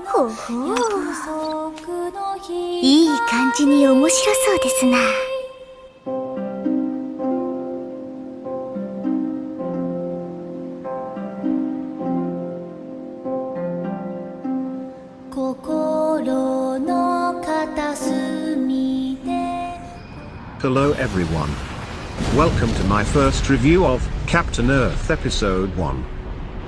ほほう、いい感じに面白そうですな。Hello everyone. Welcome to my first review of Captain Earth Episode 1.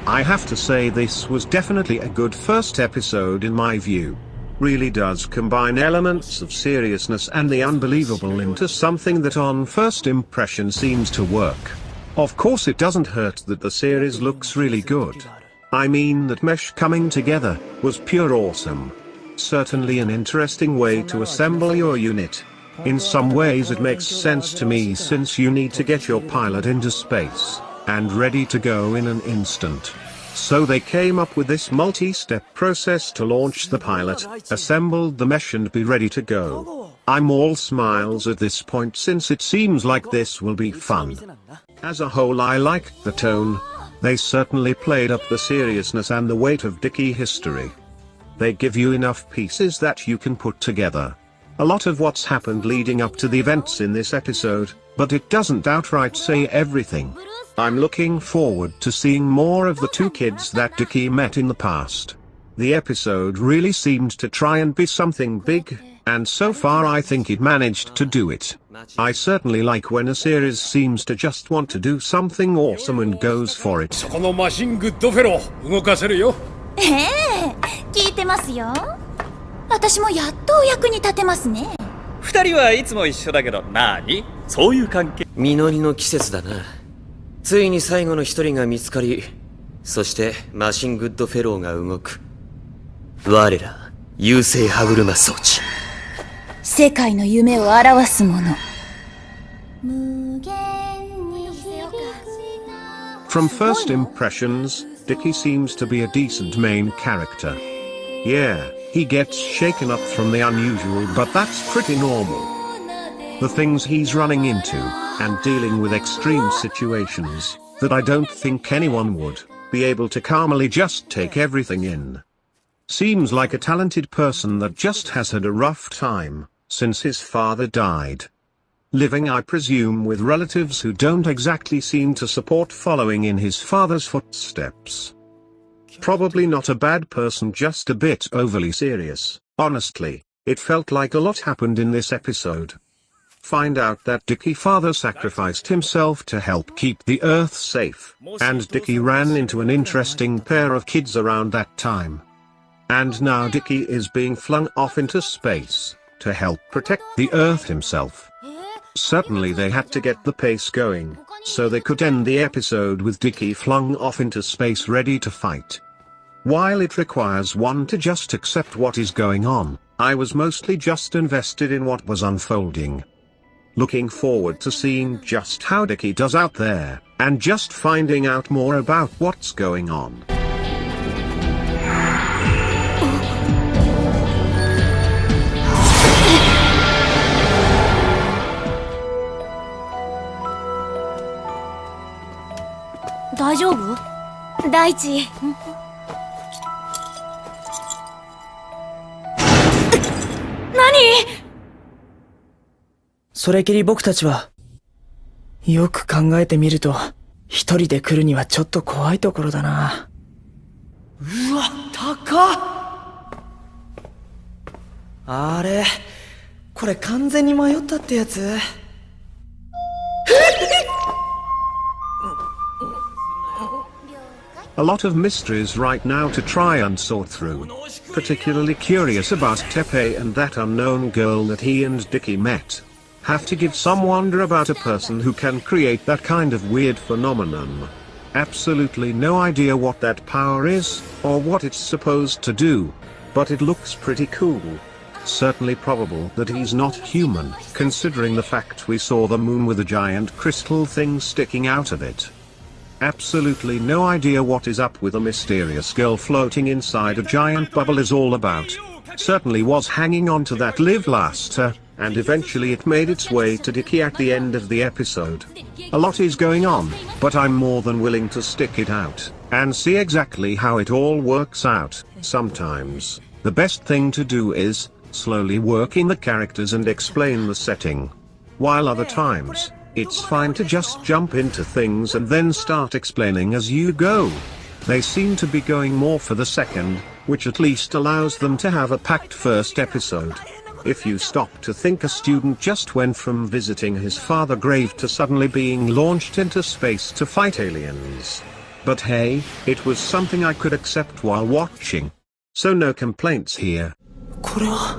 I have to say this was definitely a good first episode in my view. Really does combine elements of seriousness and the unbelievable into something that on first impression seems to work. Of course it doesn't hurt that the series looks really good. I mean that mesh coming together was pure awesome. Certainly an interesting way to assemble your unit. In some ways it makes sense to me since you need to get your pilot into space, and ready to go in an instant. So they came up with this multi-step process to launch the pilot, assembled the mesh and be ready to go. I'm all smiles at this point since it seems like this will be fun. As a whole I liked the tone. They certainly played up the seriousness and the weight of Dickie history. They give you enough pieces that you can put together. A lot of what's happened leading up to the events in this episode, but it doesn't outright say everything. I'm looking forward to seeing more of the two kids that Dickie met in the past. The episode really seemed to try and be something big, and so far I think it managed to do it. I certainly like when a series seems to just want to do something awesome and goes for it. そこのマシングッドフェロー動かせるよ。聞いてますよ。私もやっとお役に立てますね。二人はいつも一緒だけど、なーに？そういう関係？実りの季節だな。ついに最後の一人が見つかり、そしてマシングッドフェローが動く。我ら優勢歯車装置。世界の夢を表すもの。From first impressions, Dickie seems to be a decent main character. Yeah, he gets shaken up from the unusual, but that's pretty normal. The things he's running into, and dealing with extreme situations, that I don't think anyone would be able to calmly just take everything in. Seems like a talented person that just has had a rough time, since his father died. Living I presume with relatives who don't exactly seem to support following in his father's footsteps. Probably not a bad person, just a bit overly serious. Honestly, it felt like a lot happened in this episode. Find out that Dickie father sacrificed himself to help keep the Earth safe, and Dickie ran into an interesting pair of kids around that time. And now Dickie is being flung off into space, to help protect the Earth himself. Certainly they had to get the pace going, so they could end the episode with Dickie flung off into space ready to fight. While it requires one to just accept what is going on, I was mostly just invested in what was unfolding. Looking forward to seeing just how Dickie does out there, and just finding out more about what's going on. Daichi. それきり僕たちは、よく考えてみると、一人で来るにはちょっと怖いところだな。うわ、高っ！あれ、これ完全に迷ったってやつ？A lot of mysteries right now to try and sort through. Particularly curious about Teppei and that unknown girl that he and Dickie met. Have to give some wonder about a person who can create that kind of weird phenomenon. Absolutely no idea what that power is, or what it's supposed to do. But it looks pretty cool. Certainly probable that he's not human, considering the fact we saw the moon with a giant crystal thing sticking out of it. Absolutely no idea what is up with a mysterious girl floating inside a giant bubble is all about. Certainly was hanging on to that live last and eventually it made its way to Diki at the end of the episode. A lot is going on, but I'm more than willing to stick it out, and see exactly how it all works out. Sometimes, the best thing to do is, slowly work in the characters and explain the setting. While other times, it's fine to just jump into things and then start explaining as you go. They seem to be going more for the second, which at least allows them to have a packed first episode. If you stop to think, a student just went from visiting his father's grave to suddenly being launched into space to fight aliens. But hey, it was something I could accept while watching. So no complaints here. これは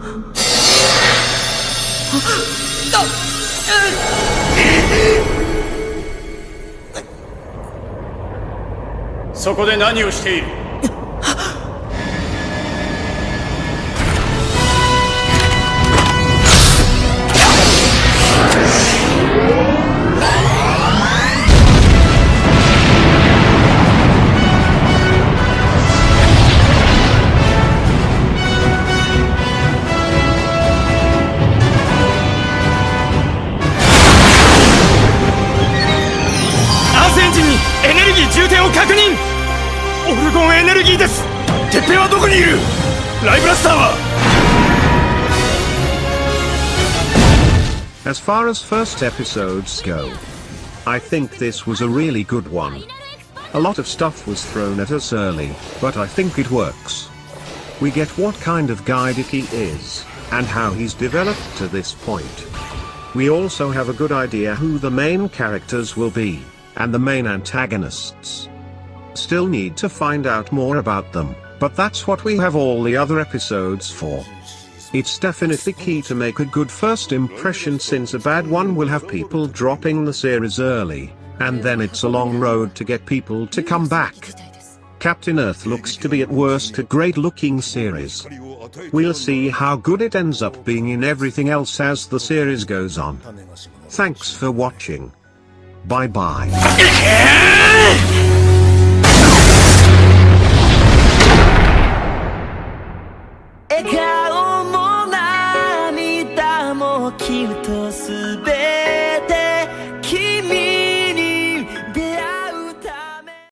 そこで何をしている？エネルギー充填を確認。オルゴンエネルギーです。てっぺいはどこにいる？ライブラスターは？ As far as first episodes go, I think this was a really good one. A lot of stuff was thrown at us early, but I think it works. We get what kind of guy Diki is, and how he's developed to this point. We also have a good idea who the main characters will be, and the main antagonists. Still need to find out more about them, but that's what we have all the other episodes for. It's definitely key to make a good first impression, since a bad one will have people dropping the series early, and then it's a long road to get people to come back. Captain Earth looks to be at worst a great looking series. We'll see how good it ends up being in everything else as the series goes on. Thanks for watching. Bye bye. 笑顔も涙もきっと